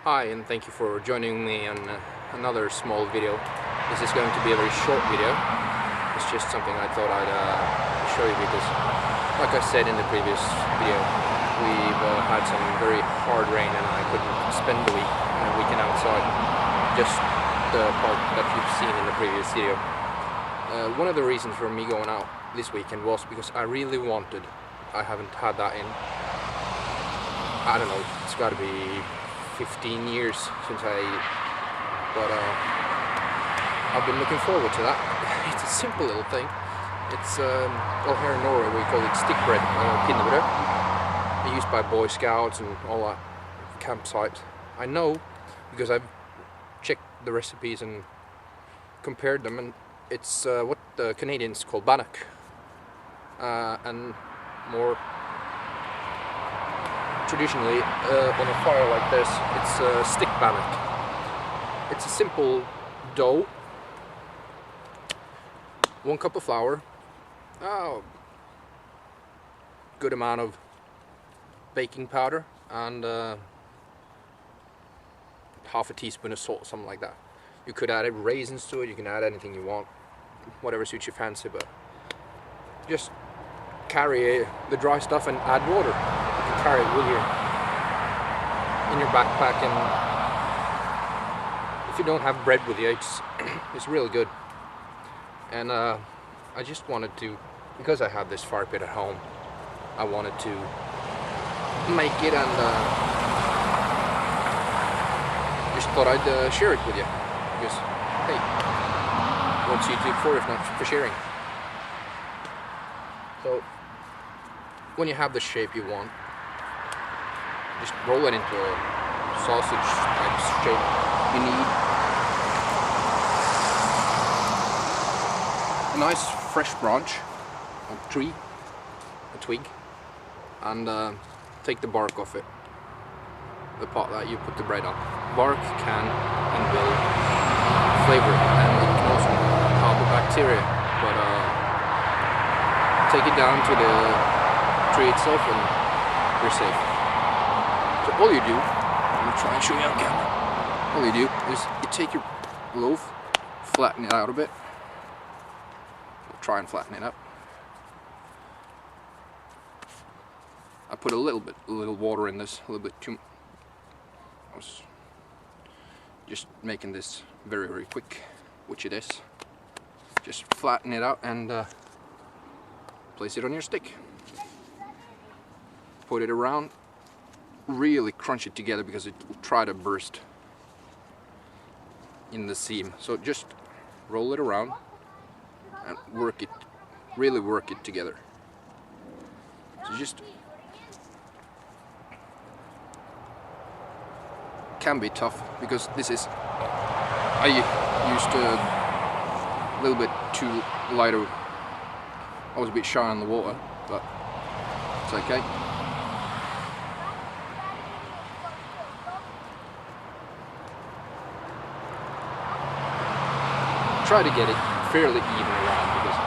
Hi, and thank you for joining me on another small video. This is going to be a very short video. It's just something I thought I'd show you because, like I said in the previous video, we've had some very hard rain and I couldn't spend the weekend outside. Just the part that you've seen in the previous video. One of the reasons for me going out this weekend was because I really wanted. I haven't had that in, I don't know, it's got to be 15 years since but I've been looking forward to that. It's a simple little thing. It's well, here in Norway we call it stick bread, pinnebrød. They're used by Boy Scouts and all that campsites. I know because I've checked the recipes and compared them, and it's what the Canadians call bannock, and more traditionally on a fire like this, it's stick bannock. It's a simple dough, 1 cup of flour, good amount of baking powder, and half a teaspoon of salt, something like that. You could add raisins to it, you can add anything you want, whatever suits your fancy, but just carry the dry stuff and add water. You can carry it with you in your backpack, and if you don't have bread with you, it's really good. And I just wanted to, because I have this fire pit at home, I wanted to make it, and just thought I'd share it with you, because hey, what's YouTube for if not for sharing? So when you have the shape you want, just roll it into a sausage type shape. You need a nice fresh branch, a tree, a twig, and take the bark off it, the part that you put the bread on. Bark can and will flavor it, and it can also help the bacteria, but take it down to the tree itself and you're safe. So all you do, I'm gonna try and show you on camera. All you do is you take your loaf, flatten it out a bit. I'll try and flatten it up. I put a little water in this, a little bit too. I was just making this very, very quick, which it is. Just flatten it out and place it on your stick. Put it around, really crunch it together because it will try to burst in the seam. So just roll it around and work it, really work it together. So just can be tough because this is, I used a little bit too lighter. I was a bit shy on the water, but it's okay. Try to get it fairly even around, because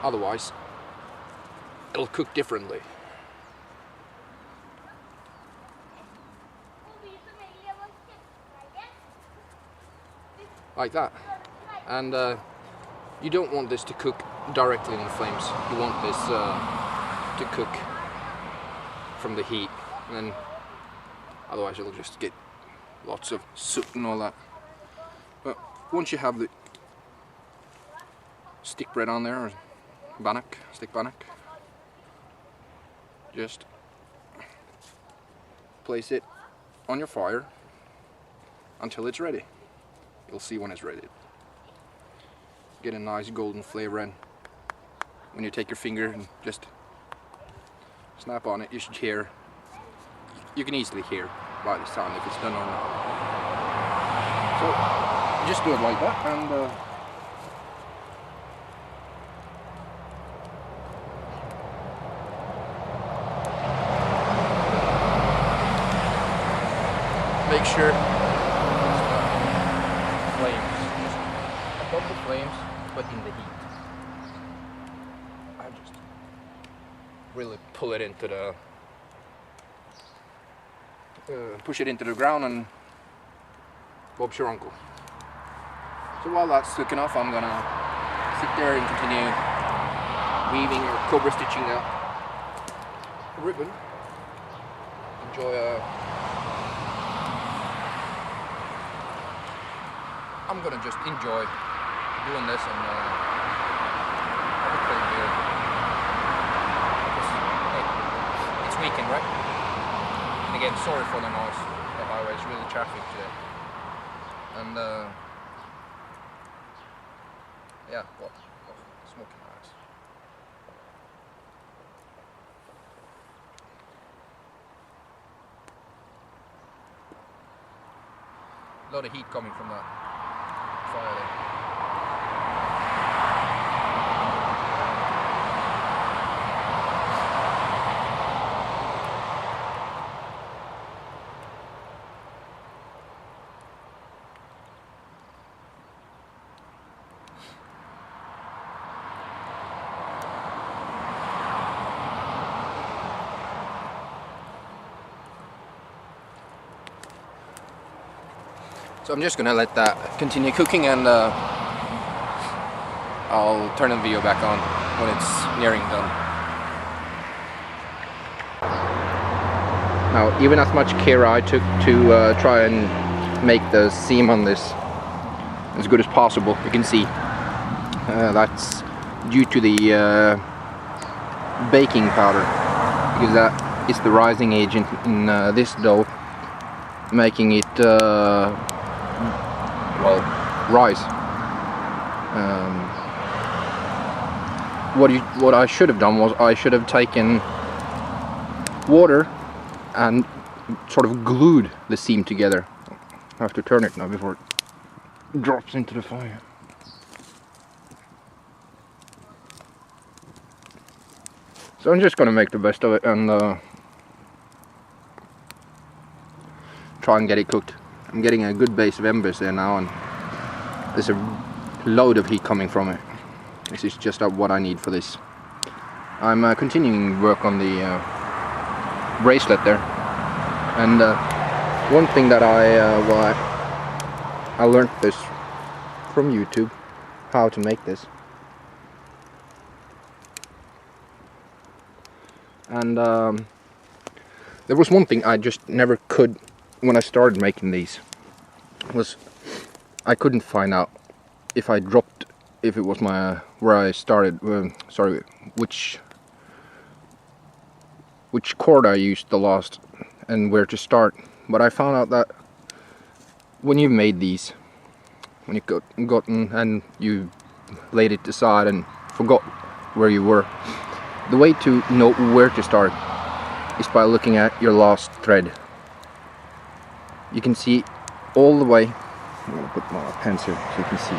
otherwise it'll cook differently. Like that. And you don't want this to cook directly in the flames. You want this to cook from the heat, and then otherwise it'll just get lots of soot and all that. But once you have the stick bread on there, or bannock, stick bannock, just place it on your fire until it's ready. You'll see when it's ready. Get a nice golden flavor, and when you take your finger and just snap on it, you should hear, you can easily hear by this time if it's done or not. So just do it like that, and make sure flames, just above the flames, but in the heat. I just really pull it into the push it into the ground and Bob's your uncle. So while that's cooking off, I'm gonna sit there and continue weaving or Cobra stitching a ribbon. Enjoy I'm gonna just enjoy doing this and have a cold beer. Hey, it's weekend, right? And again, sorry for the noise. The highway is really traffic today. And yeah, what? Oh, smoking nice. A lot of heat coming from that fire there. So I'm just gonna let that continue cooking, and I'll turn the video back on when it's nearing done. Now, even as much care I took to try and make the seam on this as good as possible, you can see that's due to the baking powder, because that is the rising agent in this dough, making it well, rise. What I should have done was I should have taken water and sort of glued the seam together. I have to turn it now before it drops into the fire. So I'm just gonna make the best of it and try and get it cooked. I'm getting a good base of embers there now, and there's a load of heat coming from it. This is just what I need for this. I'm continuing work on the bracelet there, and one thing that I learned this from YouTube, how to make this, and there was one thing I just never could when I started making these, was I couldn't find out if I dropped, if it was where I started, sorry, which chord I used the last and where to start. But I found out that when you've made these, when you've gotten and you laid it aside and forgot where you were, the way to know where to start is by looking at your last thread. You can see all the way, I'm going to put my pens here so you can see.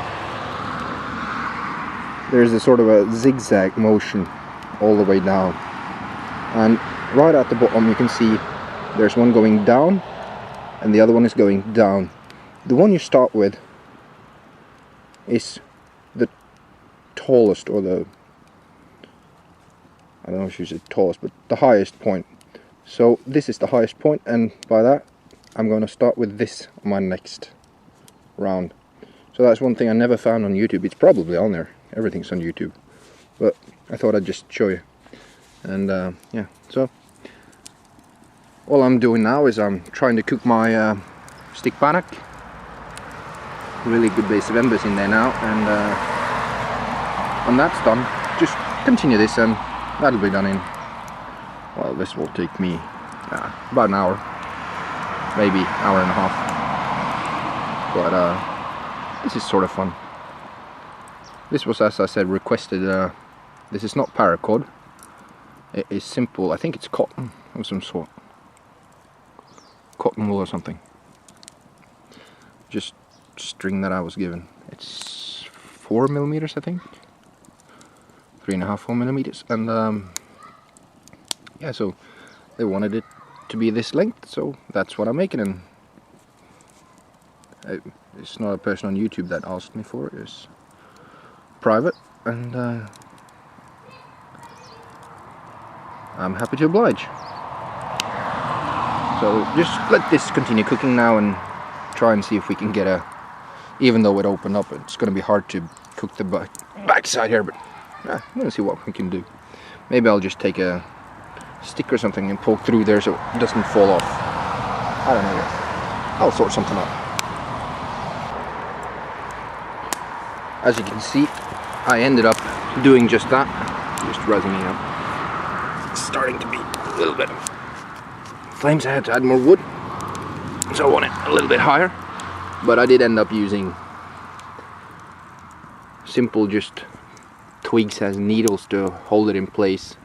There's a sort of a zigzag motion all the way down. And right at the bottom you can see there's one going down and the other one is going down. The one you start with is the tallest, or the, I don't know if you say tallest, but the highest point. So this is the highest point, and by that I'm going to start with this on my next round. So that's one thing I never found on YouTube. It's probably on there, everything's on YouTube, but I thought I'd just show you. And yeah, so all I'm doing now is I'm trying to cook my stick bannock. Really good base of embers in there now, and when that's done, just continue this and that'll be done in, well, this will take me about an hour, maybe hour and a half, but this is sort of fun. This was, as I said, requested. This is not paracord, it is simple, I think it's cotton of some sort, cotton wool or something, just string that I was given. It's 4mm, I think, 3.5, 4mm, and yeah, so they wanted it to be this length, so that's what I'm making. And it's not a person on YouTube that asked me for it, it's private, and I'm happy to oblige. So just let this continue cooking now and try and see if we can get a, even though it opened up, it's going to be hard to cook the back side here, but I'm going to see what we can do. Maybe I'll just take a stick or something and poke through there so it doesn't fall off. I don't know yet. I'll sort something out. As you can see, I ended up doing just that. Just rising it up. It's starting to be a little bit. Flames, I had to add more wood, so I want it a little bit higher. But I did end up using simple just twigs as needles to hold it in place,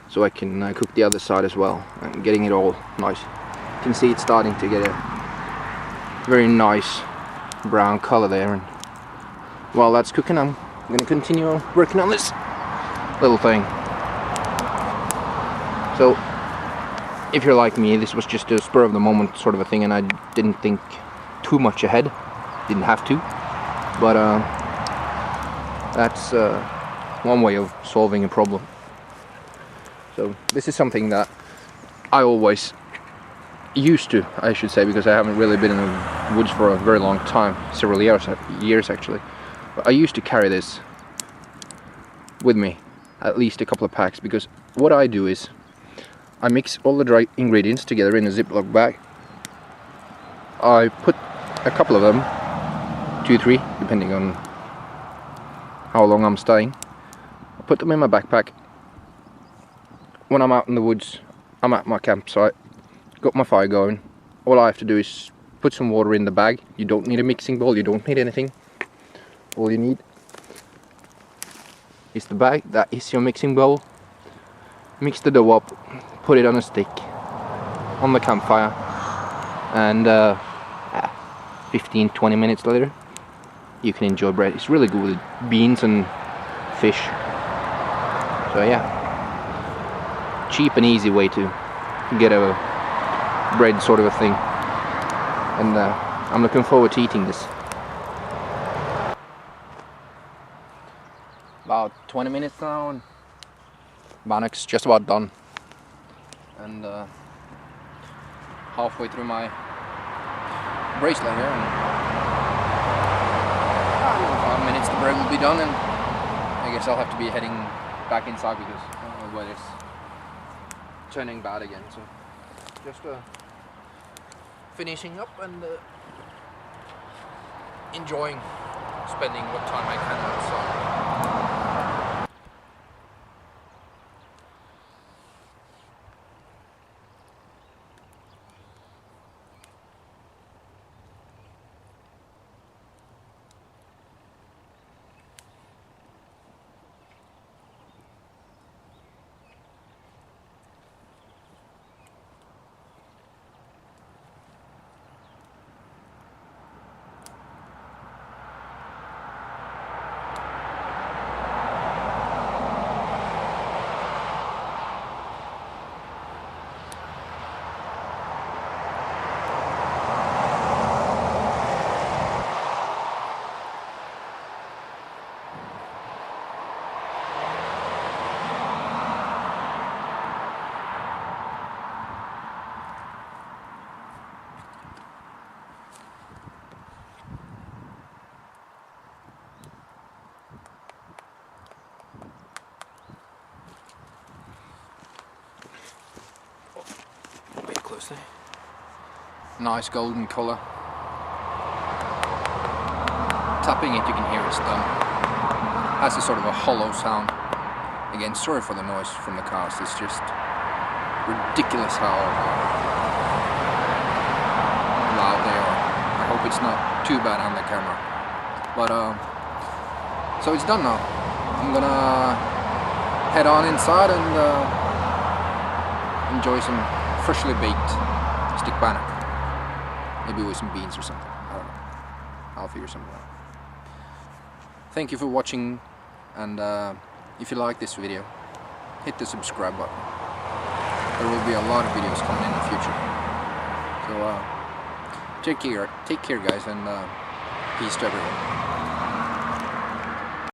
so I can cook the other side as well, and getting it all nice. You can see it's starting to get a very nice brown color there, and while that's cooking I'm going to continue working on this little thing. So if you're like me, this was just a spur of the moment sort of a thing, and I didn't think too much ahead, didn't have to, but that's one way of solving a problem. So this is something that I always used to, I should say, because I haven't really been in the woods for a very long time, several years actually. But I used to carry this with me, at least a couple of packs, because what I do is I mix all the dry ingredients together in a Ziploc bag. I put a couple of them, 2, 3, depending on how long I'm staying. I put them in my backpack. When I'm out in the woods, I'm at my campsite, got my fire going. All I have to do is put some water in the bag. You don't need a mixing bowl, you don't need anything. All you need is the bag, that is your mixing bowl. Mix the dough up, put it on a stick on the campfire, and 15-20 minutes later you can enjoy bread. It's really good with beans and fish. So yeah, cheap and easy way to get a bread sort of a thing, and I'm looking forward to eating this. About 20 minutes now and bannock's just about done, and halfway through my bracelet here, and in 5 minutes the bread will be done, and I guess I'll have to be heading back inside because the weather's turning bad again. So just finishing up and enjoying spending what time I can outside. Nice golden colour. Tapping it, you can hear it's done. Has a sort of a hollow sound. Again, sorry for the noise from the cast. It's just ridiculous how loud they are. I hope it's not too bad on the camera. But so it's done now. I'm gonna head on inside and enjoy some freshly baked stick bannock. Maybe with some beans or something. I don't know. I'll figure something out. Thank you for watching, and if you like this video, hit the subscribe button. There will be a lot of videos coming in the future. So take care guys, and peace to everyone.